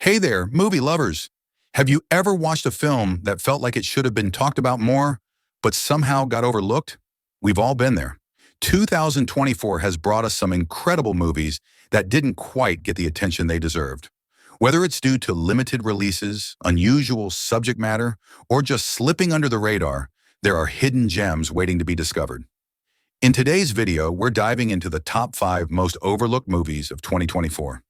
Hey there, movie lovers! Have you ever watched a film that felt like it should have been talked about more, but somehow got overlooked? We've all been there. 2024 has brought us some incredible movies that didn't quite get the attention they deserved. Whether it's due to limited releases, unusual subject matter, or just slipping under the radar, there are hidden gems waiting to be discovered. In today's video, we're diving into the top 5 most overlooked movies of 2024.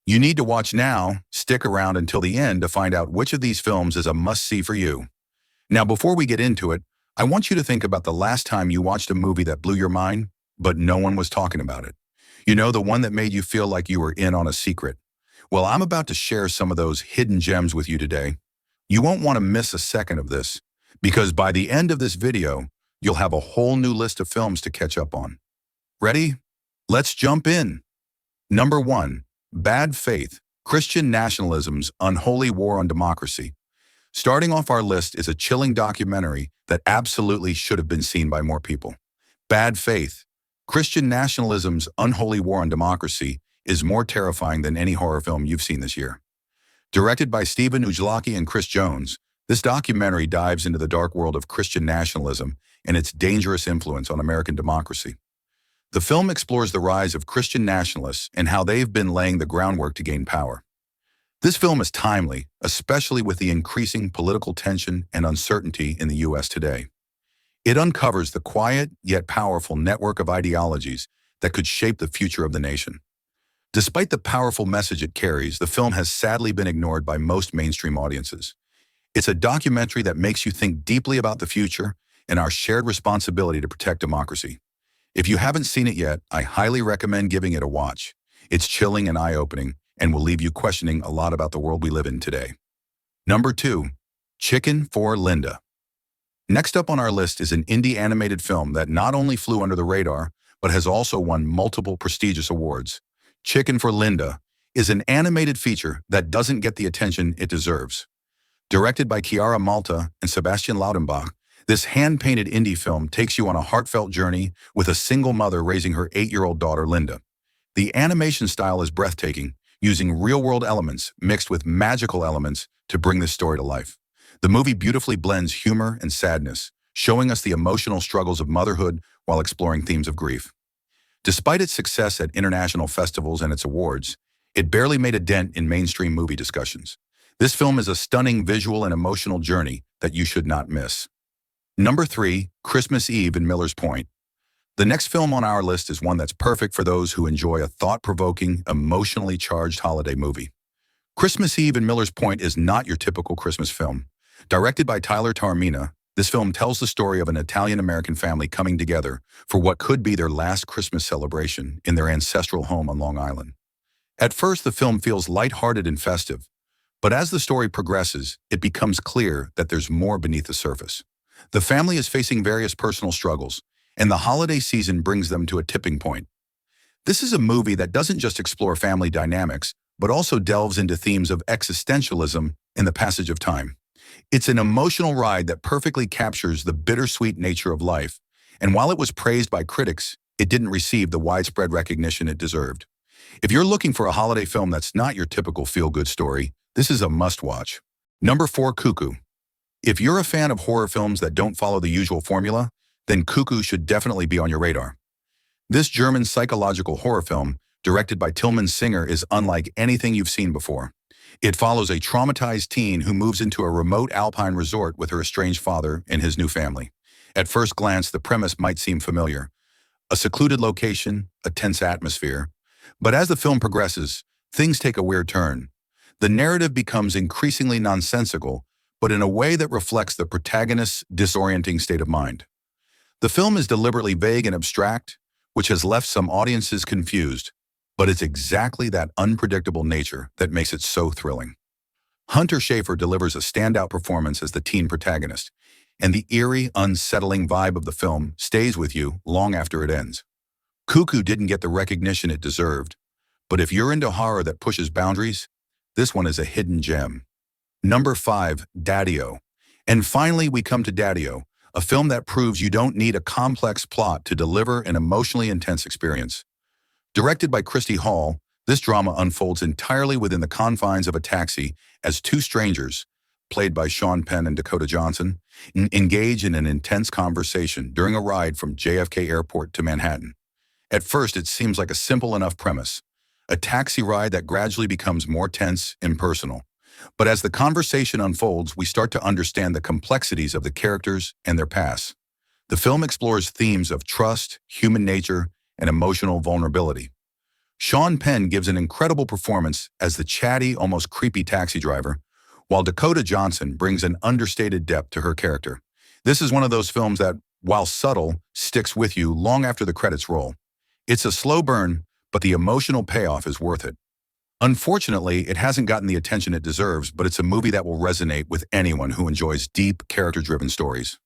You need to watch now, stick around until the end to find out which of these films is a must-see for you. Now, before we get into it, I want you to think about the last time you watched a movie that blew your mind, but no one was talking about it. You know, the one that made you feel like you were in on a secret. Well, I'm about to share some of those hidden gems with you today. You won't want to miss a second of this, because by the end of this video, you'll have a whole new list of films to catch up on. Ready? Let's jump in. Number 1. Bad Faith, Christian Nationalism's Unholy War on Democracy. Starting off our list is a chilling documentary that absolutely should have been seen by more people. Bad Faith, Christian Nationalism's Unholy War on Democracy is more terrifying than any horror film you've seen this year. Directed by Stephen Ujlaki and Chris Jones, this documentary dives into the dark world of Christian nationalism and its dangerous influence on American democracy. The film explores the rise of Christian nationalists and how they've been laying the groundwork to gain power. This film is timely, especially with the increasing political tension and uncertainty in the U.S. today. It uncovers the quiet yet powerful network of ideologies that could shape the future of the nation. Despite the powerful message it carries, the film has sadly been ignored by most mainstream audiences. It's a documentary that makes you think deeply about the future and our shared responsibility to protect democracy. If you haven't seen it yet, I highly recommend giving it a watch. It's chilling and eye-opening, and will leave you questioning a lot about the world we live in today. Number 2. Chicken for Linda. Next up on our list is an indie animated film that not only flew under the radar, but has also won multiple prestigious awards. Chicken for Linda is an animated feature that doesn't get the attention it deserves. Directed by Chiara Malta and Sebastian Laudenbach, this hand-painted indie film takes you on a heartfelt journey with a single mother raising her 8-year-old daughter, Linda. The animation style is breathtaking, using real-world elements mixed with magical elements to bring this story to life. The movie beautifully blends humor and sadness, showing us the emotional struggles of motherhood while exploring themes of grief. Despite its success at international festivals and its awards, it barely made a dent in mainstream movie discussions. This film is a stunning visual and emotional journey that you should not miss. Number 3. Christmas Eve in Miller's Point. The next film on our list is one that's perfect for those who enjoy a thought-provoking, emotionally charged holiday movie. Christmas Eve in Miller's Point is not your typical Christmas film. Directed by Tyler Taormina, this film tells the story of an Italian-American family coming together for what could be their last Christmas celebration in their ancestral home on Long Island. At first, the film feels lighthearted and festive, but as the story progresses, it becomes clear that there's more beneath the surface. The family is facing various personal struggles, and the holiday season brings them to a tipping point. This is a movie that doesn't just explore family dynamics, but also delves into themes of existentialism and the passage of time. It's an emotional ride that perfectly captures the bittersweet nature of life, and while it was praised by critics, it didn't receive the widespread recognition it deserved. If you're looking for a holiday film that's not your typical feel-good story, this is a must-watch. Number 4. Cuckoo. If you're a fan of horror films that don't follow the usual formula, then Cuckoo should definitely be on your radar. This German psychological horror film, directed by Tilman Singer, is unlike anything you've seen before. It follows a traumatized teen who moves into a remote alpine resort with her estranged father and his new family. At first glance, the premise might seem familiar. A secluded location, a tense atmosphere. But as the film progresses, things take a weird turn. The narrative becomes increasingly nonsensical, but in a way that reflects the protagonist's disorienting state of mind. The film is deliberately vague and abstract, which has left some audiences confused, but it's exactly that unpredictable nature that makes it so thrilling. Hunter Schafer delivers a standout performance as the teen protagonist, and the eerie, unsettling vibe of the film stays with you long after it ends. Cuckoo didn't get the recognition it deserved, but if you're into horror that pushes boundaries, this one is a hidden gem. Number 5. Ddio. And finally, we come to Ddio, a film that proves you don't need a complex plot to deliver an emotionally intense experience. Directed by Christy Hall, This drama unfolds entirely within the confines of a taxi as two strangers, played by Sean Penn and Dakota Johnson, engage in an intense conversation during a ride from JFK Airport to Manhattan. At first, it seems like a simple enough premise, a taxi ride that gradually becomes more tense, impersonal. But as the conversation unfolds, we start to understand the complexities of the characters and their past. The film explores themes of trust, human nature, and emotional vulnerability. Sean Penn gives an incredible performance as the chatty, almost creepy taxi driver, while Dakota Johnson brings an understated depth to her character. This is one of those films that, while subtle, sticks with you long after the credits roll. It's a slow burn, but the emotional payoff is worth it. Unfortunately, it hasn't gotten the attention it deserves, but it's a movie that will resonate with anyone who enjoys deep, character-driven stories.